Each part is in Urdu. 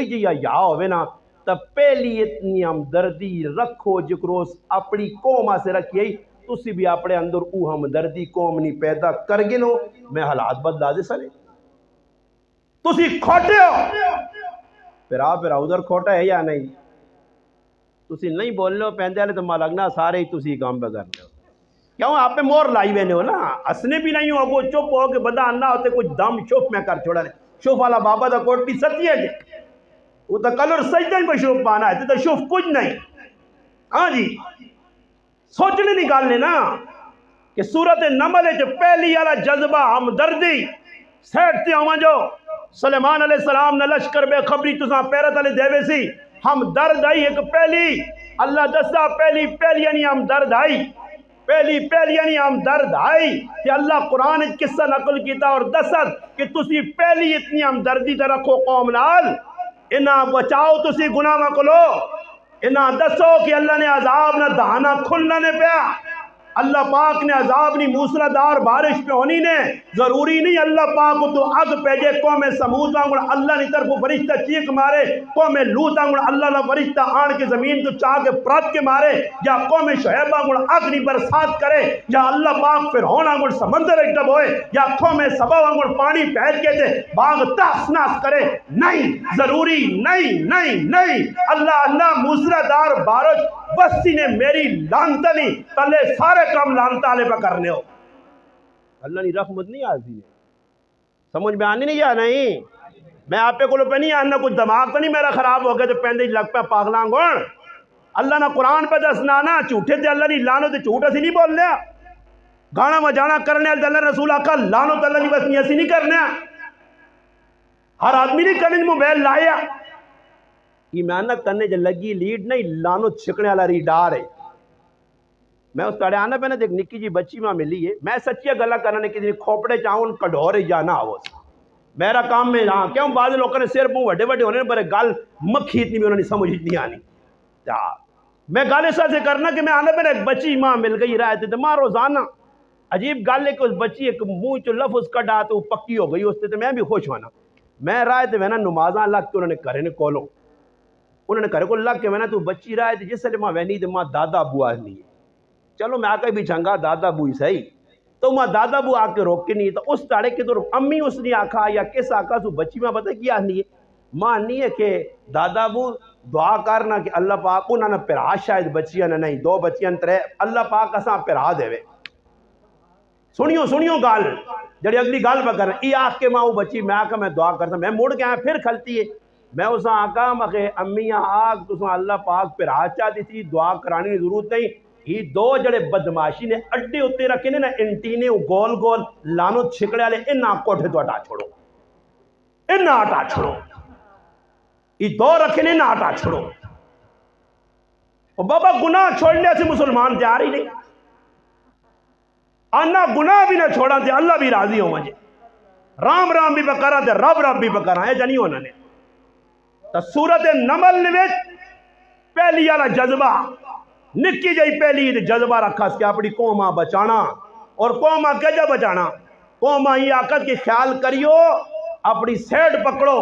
جی یا ہوئے نا تو پہلی اتنی ہمدردی رکھو جکرو اپنی قوم سے رکھیے تسی بھی اپنے اندر او ہمدردی قوم نہیں پیدا کر گنو میں حالات بدلا دے سنے تسی کھوٹے ہو پھر ادھر کھوٹا ہے یا نہیں تسی نہیں بول لو پہندے والے تو ماں لگنا سارے ہی تسی کام پہ کر رہے ہو کیوں آپ پہ مور لائی ہوئے ہو نا ہسنے بھی نہیں ہو وہ چپ ہو کہ بندہ انا ہوتے کچھ دم شوف میں کر چھوڑا رہے شوف والا بابا دا کوٹی سچی ہے جی وہ تو کلر سجدہ ہی پہ شوف پانا ہے تو شوف کچھ نہیں ہاں جی سوچنے نکالنے نا کہ سورت نمل جو پہلی والا جذبہ ہمدردی سیٹھتے ہوں جو سلیمان علیہ السلام نے لشکر بے خبری تساں پیرت علیہ دیوے سی ہمدرد آئی ایک پہلی اللہ دسا پہلی یعنی ہمدرد آئی پہلی یعنی ہمدرد آئی کہ اللہ قرآن قصہ نقل کیتا اور دسد کہ تسی پہلی اتنی ہمدردی تے رکھو قوم نال انہاں بچاؤ تسی گناہ کو لو انہاں دسو کہ اللہ نے عذاب نہ دہانا کھلنا نے پیا اللہ پاک نے عذاب نہیں موسلا دار بارش پہ ہونی نے ضروری نہیں اللہ پاک کو تو اگ پیجے قوم سمود وانگڑ اللہ نے طرف فرشتہ چیخ مارے قوم لوط وانگڑ اللہ نے فرشتہ آن کے زمین تو چاہ کے پرت کے مارے یا قوم شعیب وانگڑ اگ نہیں برسات کرے یا اللہ پاک فرعون وانگڑ سمندر ایک ڈب ہوئے یا قوم سبا وانگڑ پانی پھیل کے دے باغ تاس ناس کرے نہیں ضروری نہیں اللہ موسلا دار بارش بستی نے میری لانتا نہیں تلے سارے کام لانتا لے پہ کرنے ہو اللہ نے رحمت نہیں آتی ہے سمجھ میں آنی نہیں یا نہیں میں آپ پہ کلو پہ نہیں آنا کچھ دماغ تو نہیں میرا خراب ہو گیا تو پہندے لگ پہ پاگلان گوڑ اللہ نے قرآن پہ دسنانا جھوٹے تھے اللہ نہیں لانو تے جھوٹا سی نہیں بول لیا گانا مجانا کرنے اللہ رسول آقا لانو تے اللہ نہیں بس نہیں ایسی نہیں کرنے ہر آدمی نہیں کرنے موبائل لایا یہ محنت کرنے جو لگی لیڈ نہیں لانو چھکنے والا ریڈار ہے میں اس کڑے آنا پہ نا ایک نکی جی بچی ماں ملی ہے میں سچی گلہ کرنے کی کھوپڑے چاہوں کڈھورے جانا ہو میرا کام میں ہاں کیوں بعض لوگوں نے سر پوں وڈے وڈے ہونے پر گل مکھی اتنی بھی انہوں نے سمجھ اتنی آنی میں گل اس سے کرنا کہ میں آنا پہ ایک بچی ماں مل گئی رہے تھے تو ماں روزانہ عجیب گل ہے کہ اس بچی ایک منہ چو لفظ کڈا تو پکی ہو گئی اس سے تو میں بھی خوش ہونا میں رائے تھے نا نمازاں لگ کے انہوں نے کرے نے کولوں انہوں نے کرے کو لگ کے میں نا تو بچی رائے تھے جس سے ماں وینی تھے ماں دادا ابو آنی ہے چلو میں آکے بھی چنگا دادا ابو ہی صحیح تو ماں دادا ابو آکے روک کے نہیں تو اس تاڑے کے تو امی اس نے آکھا یا کس آکھا تو بچی ماں بتا کیا آنی ہے ماں آنی ہے کہ دادا ابو دعا کرنا کہ اللہ پاک انہوں نے پرا شاید بچیاں نے نہیں دو بچیاں ترے اللہ پاک اساں پرا دے وے سنیو گال جڑی اگلی گال پہ کرنا ای آکھ کے ماں وہ بچی میں آکھا میں دعا کرتا میں موڑ کے آیا پھر کھلتی ہے میں اساں آکھا مکھے امیاں آگ تساں اللہ پاک پرا چاہتی تھی دعا کرانے کی ضرورت نہیں یہ دو جڑے بدماشی نے اڈے ہوتے رکھے نے نا انٹینے گول گول لانو چھکڑے والے انہاں کوٹھے تو ہٹا چھوڑو انہاں ہٹا چھوڑو یہ دو رکھے نے انہاں ہٹا چھوڑو اور بابا گناہ چھوڑنے سے مسلمان تیار ہی نہیں آنا گناہ بھی نہ چھوڑا تھے اللہ بھی راضی ہو مجھے رام بھی بکرا تھے رب بھی بکرا ہے جنی ہونا نے تو سورت نمل نویت پہلی والا جذبہ نکی جائی پہلی جذبہ رکھا اس کے اپنی قومہ بچانا اور قومہ کجا بچانا قومہ ہی آقت کی خیال کریو اپنی سیڈ پکڑو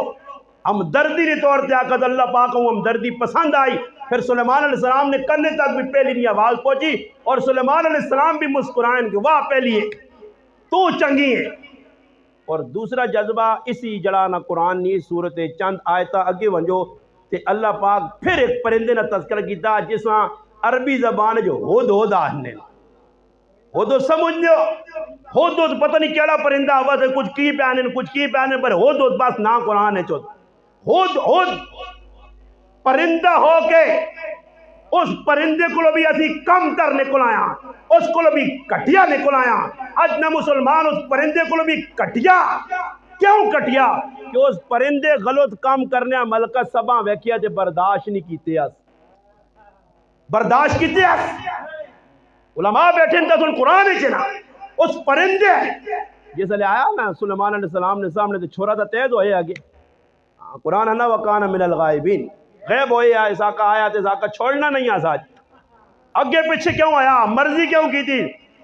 ہمدردی نے طور تے آقت اللہ پاک کو ہمدردی پسند آئی پھر سلیمان علیہ السلام نے کرنے تک بھی پہلی نہیں آواز پہنچی اور سلیمان علیہ السلام بھی مسکرائیں کہ واہ پہلی ہے تو چنگی ہے اور دوسرا جذبہ اسی جڑانا قرآن نی صورت چند آیتہ اگے ونجو تے اللہ پاک پھر ایک پرندے نے تذکر کیتا جساں عربی زبان جو ہود آہنے ہود سمجھ لیو ہود پتہ نہیں کیڑا پرندہ ہوا تھا کچھ کی پہنے پر ہود بس نا قرآن ہے چوت ہود پرندہ ہو کے اس پرندے کو بھی اسی کم تر نکل آیا اس کو بھی کٹیا نکل آیا اج نہ مسلمان اس پرندے کو بھی کٹیا کیوں کٹیا کہ اس پرندے غلط کام کرنے ملکہ سبا ویکیا تے برداشت نہیں کیتے اس برداشت کیتے اس علماء بیٹھے ان کا قرآن ہے چنا اس پرندے جس لئے آیا نا سلیمان علیہ السلام نے سامنے تو چھوڑا تھا تیز ہوئے آگے قرآن ہے نا وَقَانَ مِنَ الْغَائِبِينَ غیب ہوئے ایسا کا آیا تھے ایسا کا چھوڑنا نہیں آساج اگے پیچھے کیوں آیا مرضی کیوں کی تھی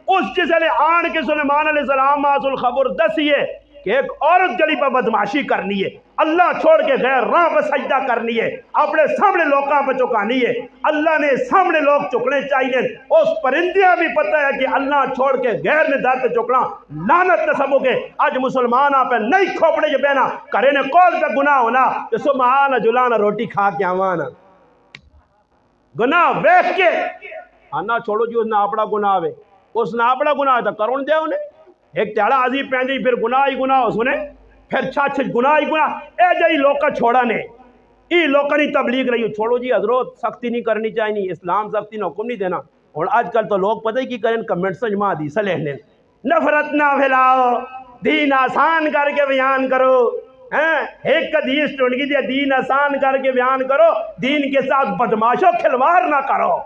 اس جس لئے آن کے سلیمان علیہ السلام آسل خبر دسیے کہ ایک عورت جڑی پہ بدماشی کرنی ہے، اللہ چھوڑ کے غیر راہ پہ سجدہ کرنی ہے، اپنے سامنے لوکاں پہ چکانی ہے، اللہ نے سامنے لوگ چکنے چاہیے۔ اس پرندیاں بھی پتہ ہے کہ اللہ چھوڑ کے غیر نے در تے چکنا لعنت تے سبو کے اج مسلمان آپ نہیں کھوپڑے جو بہنا کرے نے کول پہ گناہ ہونا تو سبحان جلانا روٹی کھا کے آوانا گناہ ویکھ کے آنا چھوڑو جی اس نے اپنا گناہ ہوئے، اس نے اپنا گناہ ہے تو کرون دے انہیں ایک تیڑا عزیب پہن دی پھر گناہ ہی گناہ ہو سنے پھر چھاچ گناہ ہی گناہ اے جائی لوکا چھوڑا نے ای لوکا نہیں تبلیغ رہی ہو چھوڑو جی حضرت سختی نہیں کرنی چاہیے، اسلام سختی نے حکم نہیں دینا۔ اور آج کل تو لوگ پتہ ہی کی کریں کمنٹ سجما دی سلیحنے نفرت نہ پھیلاؤ، دین آسان کر کے بیان کرو، ایک حدیث ٹونگی دیا دین آسان کر کے بیان کرو، دین کے ساتھ بدماشو کھلوار نہ کرو،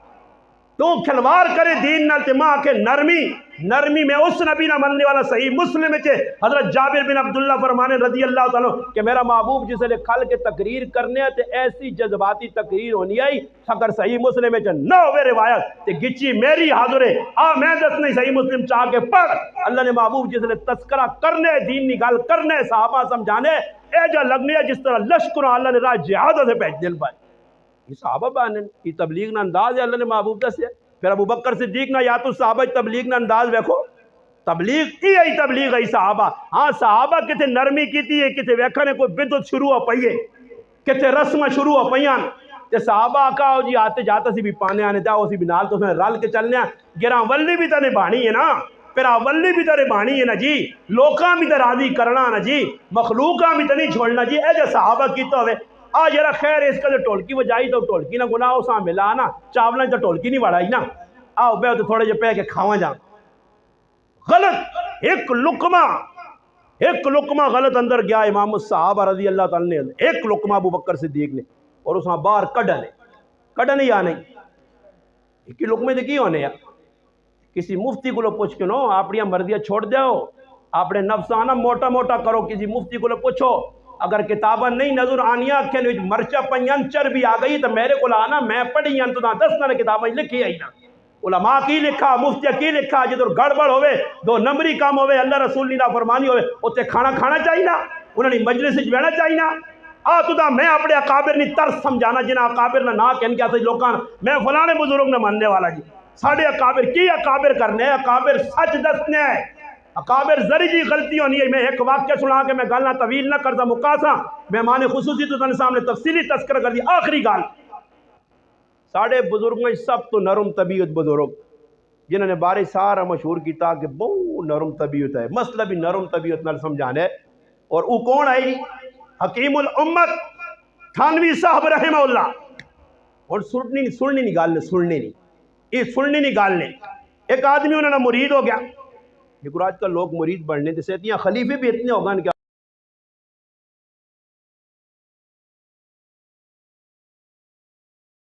تو کھلوار کرے دین نہ تماں کے نرمی میں اس نبی نہ مننے والا صحیح مسلم میں حضرت جابر بن عبداللہ فرمانے رضی اللہ تعالیٰ کہ میرا محبوب جسے لے کھل کے تقریر کرنے تے ایسی جذباتی تقریر ہونی آئی اگر صحیح مسلم میں نہ ہوئے روایت تے گچی میری حاضر ہے میں دس نہیں صحیح مسلم چاہ کے پڑھ اللہ نے محبوب جسے لے تذکرہ کرنے دین نگال کرنے صحابہ سمجھانے اے جو لگنے جس طرح لشکر اللہ نے راہ جہاد سے پہنچ دل پائے یہ صحابہ بانن یہ تبلیغ نہ انداز ہے اللہ نے محبوب دس ہے۔ پھر ابو بکر صدیق نہ یا تو صحابہ تبلیغ نہ انداز ویکھو تبلیغ ای تبلیغ ای صحابہ ہاں صحابہ کتے نرمی کیتی ہے کتے ویکھنے کوئی بدعت شروع ہو پئی ہے کتے رسم شروع ہو پئیاں تے صحابہ آقا ہو جی آتے جاتا سی بھی پانے آنے جاؤ اسی بھی نال تو اس میں رل کے چلنے گراں ولی بھی تنے بانی ہے نا پھر ولی بھی تنے بانی ہے نا جی لوکاں بھی تے راضی کرنا نا جی مخلوقاں بھی تے نہیں چھوڑنا جی اے جو صحابہ کیتا ہوئے یرا خیر اس کا جو ٹولکی بجائی تو ٹولکی نہ گناہ سا ملا نا چاولیں تو ٹولکی نہیں بڑھائی نا آؤ بے تو تھوڑے جو پہ کے کھاواں جاؤں غلط ایک لقمہ غلط اندر گیا امام الصحابہ رضی اللہ تعالیٰ نے ایک لقمہ ابو بکر صدیق نے اور اس میں باہر کڈنے یا نہیں ایک لقمے دے کی ہونے یا کسی مفتی کو لو پوچھ کے نو اپنی مرضیاں چھوڑ دیو اپنے نفسانہ موٹا موٹا کرو کسی مفتی کو لو پوچھو اگر کتابہ نہیں نظر آنیا کھنے مرچہ پنیان چر بھی آگئی تو میرے کو لانا میں پڑھی تو نہ 10 نہ کتابہ لکھی آئی نا علماء کی لکھا مفتیہ کی لکھا جدر گڑبڑ ہوئے 2 نمبری کام ہوئے اللہ رسول نہیں فرمانی ہوئے اتے کھانا چاہیے نا انہوں نے مجلس بیٹھنا چاہیے نا تو دا میں اپنے اکابر نہیں ترس سمجھانا جنہ اکابر نہ کہن کیا تھا لوکاں میں فلانے بزرگ نہ ماننے والا جی ساڑھے اکابر کی اکابر کرنے اکابر سچ دسنے ہیں اکابر ذری جی غلطی ہونی ہے میں ایک واقعہ سنا کے میں گالنا طویل نہ کرتا مقاسا مہمان خصوصی تو تن سامنے تفصیلی تذکرہ کر دی آخری گال ساڑھے بزرگوں سب تو نرم طبیعت بزرگ جنہوں نے بارے سارا مشہور کیتا کہ بہت نرم طبیعت ہے مسئلہ بھی نرم طبیعت نال سمجھانے اور وہ کون آئی حکیم الامت تھانوی صاحب رحمہ اللہ اور سننی نہیں گال نے سننی نہیں گال نے ایک آدمی انہوں نے مرید ہو گیا لیکن آج کل لوگ مرید بڑھنے سے اتنی خلیفے بھی اتنے ہوگا کہ